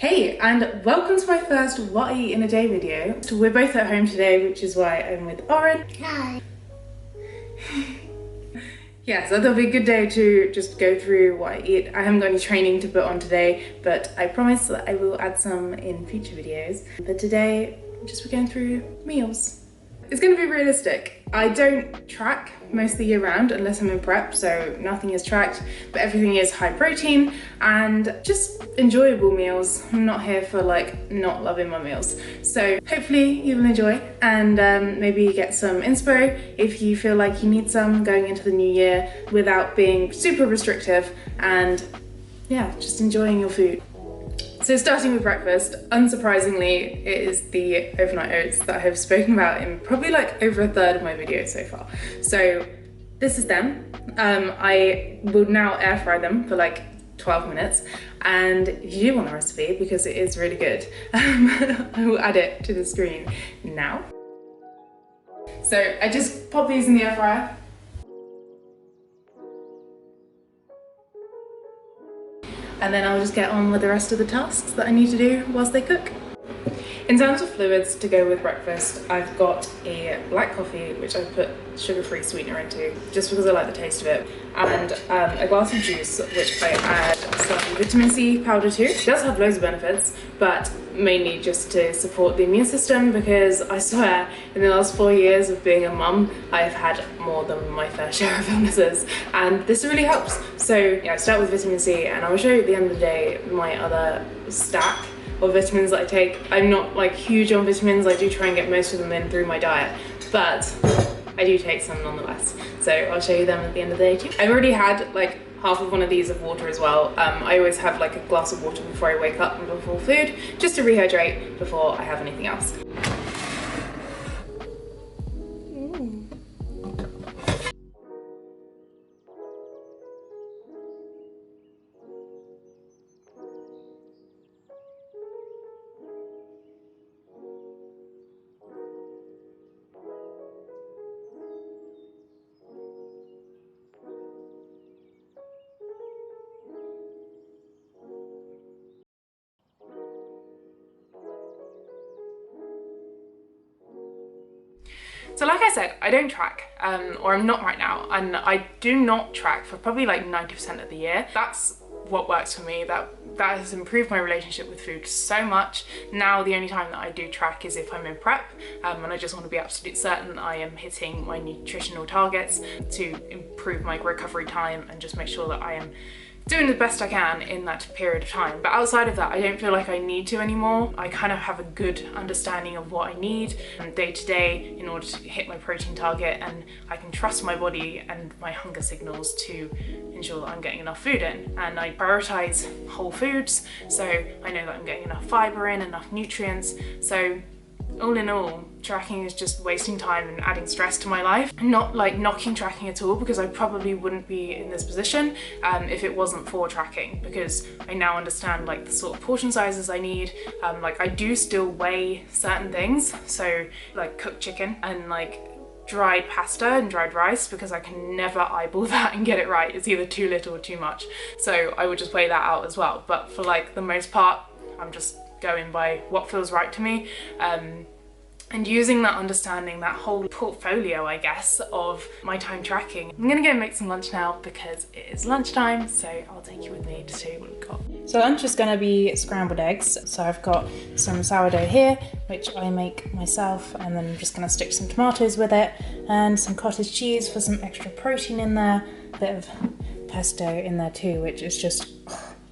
Hey, and welcome to my first What I Eat in a Day video. So we're both at home today, which is why I'm with Oren. Hi. Yeah, so that'll be a good day to just go through what I eat. I haven't got any training to put on today, but I promise that I will add some in future videos. But today, just we're going through meals. It's gonna be realistic. I don't track most of the year round unless I'm in prep, so nothing is tracked, but everything is high protein and just enjoyable meals. I'm not here for like not loving my meals. So hopefully you will enjoy and maybe get some inspo if you feel like you need some going into the new year without being super restrictive and yeah, just enjoying your food. So starting with breakfast, unsurprisingly, it is the overnight oats that I have spoken about in probably like over a third of my videos so far. So this is them. I will now air fry them for like 12 minutes. And if you do want a recipe, because it is really good, I will add it to the screen now. So I just pop these in the air fryer. And then I'll just get on with the rest of the tasks that I need to do whilst they cook. In terms of fluids to go with breakfast, I've got a black coffee, which I put sugar-free sweetener into, just because I like the taste of it, and a glass of juice, which I add some vitamin C powder to. It does have loads of benefits, but mainly just to support the immune system, because I swear, in the last 4 years of being a mum, I've had more than my fair share of illnesses, and this really helps. So yeah, I start with vitamin C, and I will show you at the end of the day my other stack of vitamins that I take. I'm not like huge on vitamins. I do try and get most of them in through my diet, but I do take some nonetheless. So I'll show you them at the end of the day too. I've already had like half of one of these of water as well. I always have like a glass of water before I wake up and before food, just to rehydrate before I have anything else. So like I said, I don't track, or I'm not right now, and I do not track for probably like 90% of the year. That's what works for me. That has improved my relationship with food so much. Now the only time that I do track is if I'm in prep, and I just want to be absolutely certain I am hitting my nutritional targets to improve my recovery time and just make sure that I am doing the best I can in that period of time. But outside of that, I don't feel like I need to anymore. I kind of have a good understanding of what I need day to day in order to hit my protein target, and I can trust my body and my hunger signals to ensure that I'm getting enough food in. And I prioritize whole foods, so I know that I'm getting enough fiber in, enough nutrients. So all in all, tracking is just wasting time and adding stress to my life. I'm not like knocking tracking at all, because I probably wouldn't be in this position if it wasn't for tracking, because I now understand like the sort of portion sizes I need. Like I do still weigh certain things, so like cooked chicken and like dried pasta and dried rice, because I can never eyeball that and get it right. It's either too little or too much. So I would just weigh that out as well. But for like the most part, I'm just going by what feels right to me, and using that understanding, that whole portfolio, I guess, of my time tracking. I'm gonna go make some lunch now because it is lunchtime, so I'll take you with me to show you what we've got. So lunch is gonna be scrambled eggs. So I've got some sourdough here, which I make myself, and then I'm just gonna stick some tomatoes with it, and some cottage cheese for some extra protein in there, a bit of pesto in there too, which is just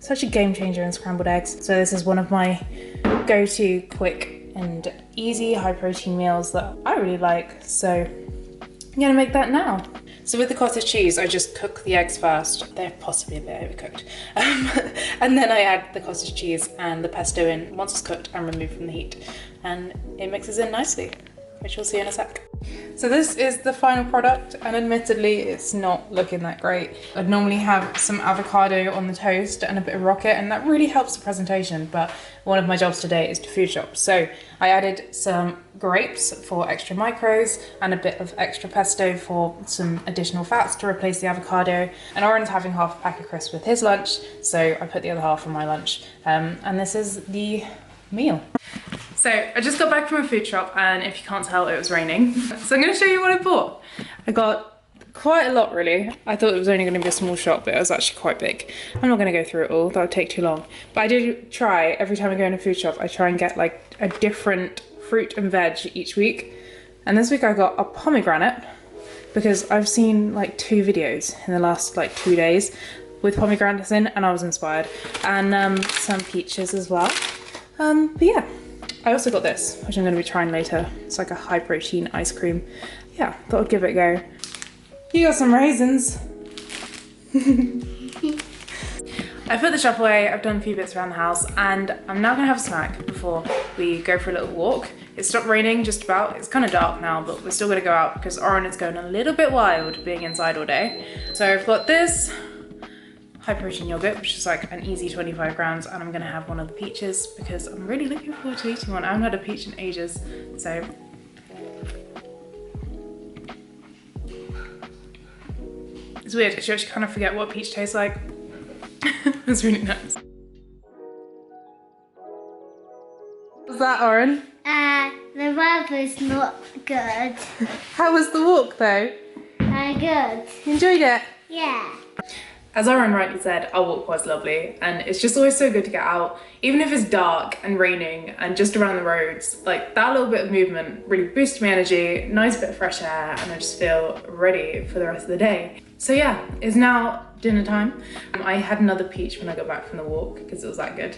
such a game changer in scrambled eggs. So this is one of my go-to quick and easy high protein meals that I really like. So I'm gonna make that now. So with the cottage cheese, I just cook the eggs first. They're possibly a bit overcooked. And then I add the cottage cheese and the pesto in once it's cooked and removed from the heat. And it mixes in nicely, which we'll see in a sec. So this is the final product, and admittedly it's not looking that great. I'd normally have some avocado on the toast and a bit of rocket, and that really helps the presentation, but one of my jobs today is to food shop. So I added some grapes for extra micros and a bit of extra pesto for some additional fats to replace the avocado. And Oren's having half a pack of crisps with his lunch, so I put the other half on my lunch. And this is the meal. So I just got back from a food shop, and if you can't tell, it was raining. So I'm going to show you what I bought. I got quite a lot, really. I thought it was only going to be a small shop, but it was actually quite big. I'm not going to go through it all, that would take too long. But I did try, every time I go in a food shop, I try and get like a different fruit and veg each week. And this week I got a pomegranate, because I've seen like 2 videos in the last like 2 days with pomegranates in, and I was inspired. And some peaches as well. But yeah. I also got this, which I'm going to be trying later. It's like a high protein ice cream. Yeah, thought I'd give it a go. You got some raisins. I put the shop away, I've done a few bits around the house, and I'm now going to have a snack before we go for a little walk. It stopped raining just about. It's kind of dark now, but we're still going to go out because Oren is going a little bit wild being inside all day. So I've got this high protein yogurt, which is like an easy 25 grams, and I'm gonna have one of the peaches because I'm really looking forward to eating one. I haven't had a peach in ages, so. It's weird, you actually kind of forget what peach tastes like. It's really nice. What's that, Oren? The weather's not good. How was the walk though? Good. Enjoyed it? Yeah. As Oren rightly said, our walk was lovely, and it's just always so good to get out, even if it's dark and raining and just around the roads. Like, that little bit of movement really boosts my energy, nice bit of fresh air, and I just feel ready for the rest of the day. So yeah, it's now dinner time. I had another peach when I got back from the walk because it was that good.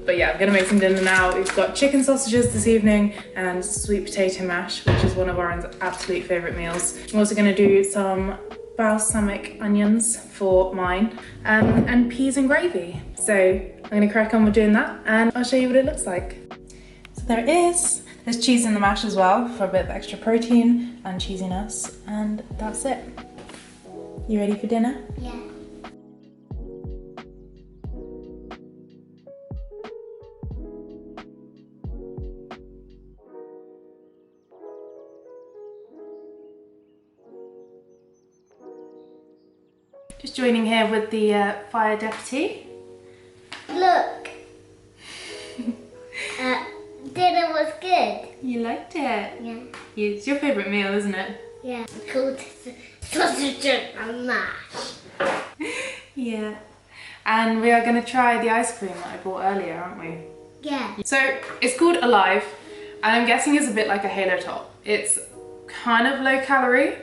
But yeah, I'm gonna make some dinner now. We've got chicken sausages this evening and sweet potato mash, which is one of Oren's absolute favourite meals. I'm also gonna do some balsamic onions for mine, and peas and gravy. So I'm gonna crack on with doing that, and I'll show you what it looks like. So there it is. There's cheese in the mash as well for a bit of extra protein and cheesiness, and that's it. You ready for dinner? Yeah. Just joining here with the fire deputy. Look. Dinner was good. You liked it? Yeah. It's your favourite meal, isn't it? Yeah. Called sausage and mash. Yeah. And we are going to try the ice cream that I bought earlier, aren't we? Yeah. So it's called Alive, and I'm guessing it's a bit like a Halo Top. It's kind of low calorie.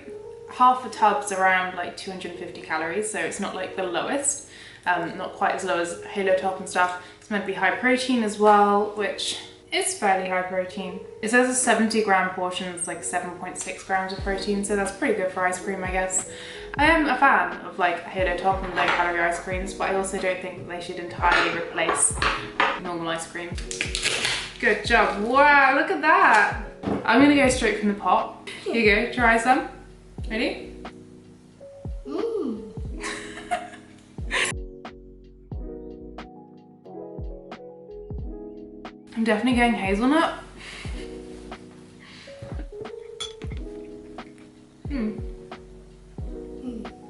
Half the tub's around like 250 calories, so it's not like the lowest. Not quite as low as Halo Top and stuff. It's meant to be high protein as well, which is fairly high protein. It says a 70 gram portion is like 7.6 grams of protein, so that's pretty good for ice cream, I guess. I am a fan of like Halo Top and low calorie ice creams, but I also don't think that they should entirely replace normal ice cream. Good job. Wow, look at that. I'm gonna go straight from the pot. Here you go, try some. Ready? Mmm. I'm definitely going hazelnut.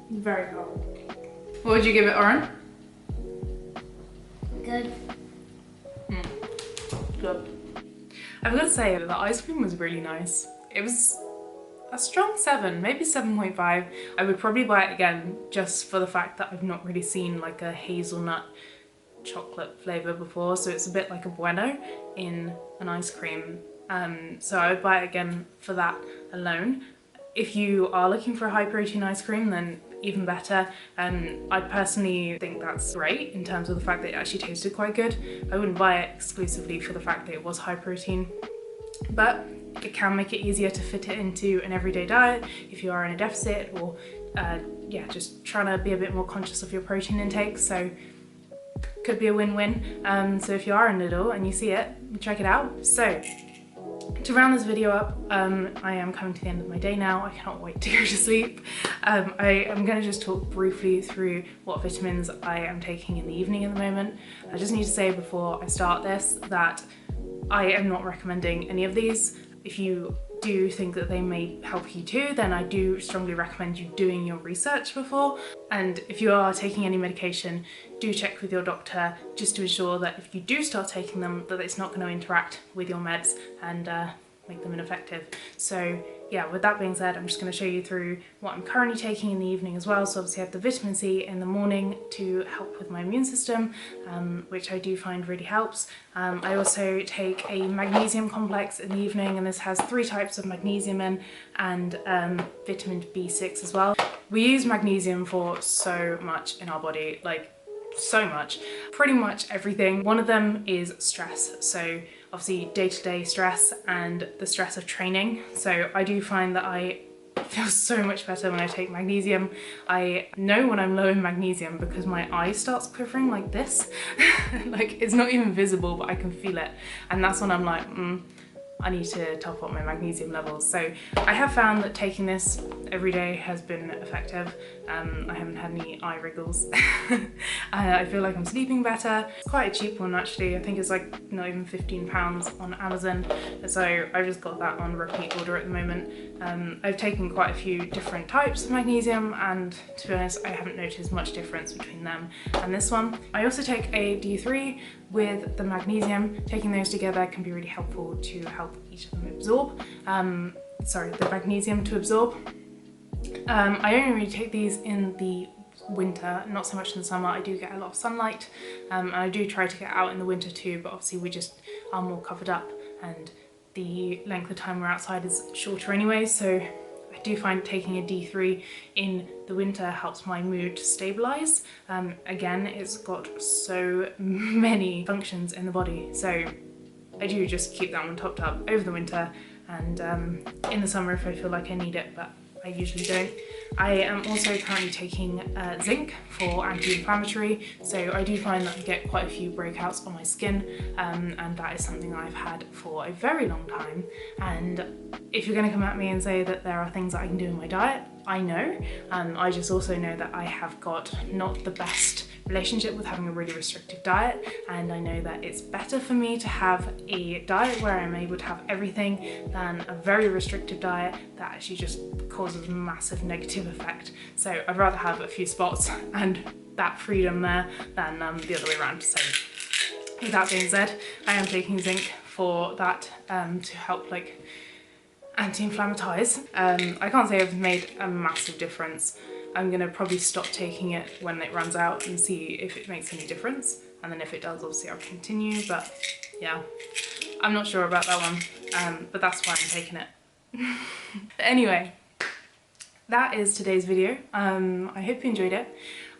Very cool. What would you give it, Oren? Good. Good. I've got to say that the ice cream was really nice. It was a strong 7, maybe 7.5. I would probably buy it again just for the fact that I've not really seen like a hazelnut chocolate flavour before, so it's a bit like a bueno in an ice cream. So I would buy it again for that alone. If you are looking for a high protein ice cream, then even better. I personally think that's great in terms of the fact that it actually tasted quite good. I wouldn't buy it exclusively for the fact that it was high protein, but it can make it easier to fit it into an everyday diet if you are in a deficit, or yeah, just trying to be a bit more conscious of your protein intake. So could be a win-win. So if you are in Lidl and you see it, check it out. So To round this video up, I am coming to the end of my day now. I cannot wait to go to sleep. I am going to just talk briefly through what vitamins I am taking in the evening at the moment. I just need to say before I start this that I am not recommending any of these. If you do think that they may help you too, then I do strongly recommend you doing your research before. And if you are taking any medication, do check with your doctor just to ensure that if you do start taking them, that it's not going to interact with your meds and make them ineffective. So yeah, with that being said, I'm just going to show you through what I'm currently taking in the evening as well. So obviously I have the vitamin C in the morning to help with my immune system, which I do find really helps. I also take a magnesium complex in the evening, and this has 3 types of magnesium in, and vitamin B6 as well. We use magnesium for so much in our body, like so much, pretty much everything. One of them is stress, so obviously day-to-day stress and the stress of training. So I do find that I feel so much better when I take magnesium. I know when I'm low in magnesium because my eye starts quivering like this. Like, it's not even visible, but I can feel it, and that's when I'm like, I need to top up my magnesium levels. So I have found that taking this every day has been effective. I haven't had any eye wriggles. I feel like I'm sleeping better. It's quite a cheap one actually. I think it's like not even £15 on Amazon. So I've just got that on repeat order at the moment. I've taken quite a few different types of magnesium, and to be honest, I haven't noticed much difference between them and this one. I also take a D3 with the magnesium. Taking those together can be really helpful to help each of them absorb. The magnesium to absorb. I only really take these in the winter, not so much in the summer. I do get a lot of sunlight, and I do try to get out in the winter too, but obviously we just are more covered up and the length of time we're outside is shorter anyway, so I do find taking a D3 in the winter helps my mood stabilise. Again, it's got so many functions in the body, so I do just keep that one topped up over the winter, and in the summer if I feel like I need it, but I usually don't. I am also currently taking zinc for anti-inflammatory, so I do find that I get quite a few breakouts on my skin, and that is something I've had for a very long time. And if you're going to come at me and say that there are things that I can do in my diet, I know. I just also know that I have got not the best relationship with having a really restrictive diet, and I know that it's better for me to have a diet where I'm able to have everything than a very restrictive diet that actually just causes a massive negative effect. So I'd rather have a few spots and that freedom there than the other way around. So with that being said, I am taking zinc for that to help like anti-inflammatize. I can't say I've made a massive difference. I'm gonna probably stop taking it when it runs out and see if it makes any difference, and then if it does, obviously I'll continue, but yeah, I'm not sure about that one, but that's why I'm taking it. But anyway, that is today's video. I hope you enjoyed it.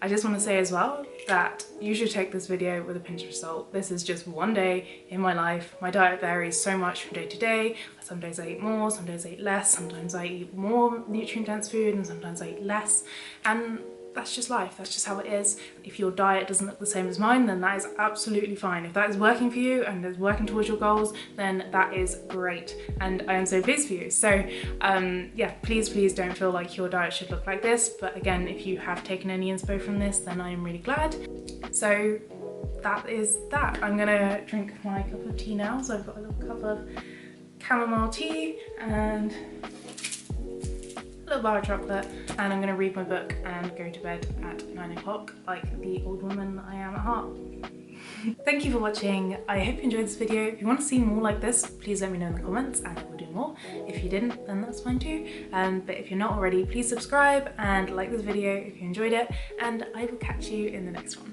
I just want to say as well that you should take this video with a pinch of salt. This is just one day in my life. My diet varies so much from day to day. Some days I eat more, some days I eat less, sometimes I eat more nutrient dense food and sometimes I eat less. And that's just life, that's just how it is. If your diet doesn't look the same as mine, then that is absolutely fine. If that is working for you and is working towards your goals, then that is great. And I am so pleased for you. So yeah, please don't feel like your diet should look like this. But again, if you have taken any inspo from this, then I am really glad. So that is that. I'm gonna drink my cup of tea now. So I've got a little cup of chamomile tea and a little bar of chocolate, and I'm going to read my book and go to bed at 9 o'clock like the old woman I am at heart. Thank you for watching. I hope you enjoyed this video. If you want to see more like this, please let me know in the comments and I will do more. If you didn't, then that's fine too. But if you're not already, please subscribe and like this video if you enjoyed it, and I will catch you in the next one.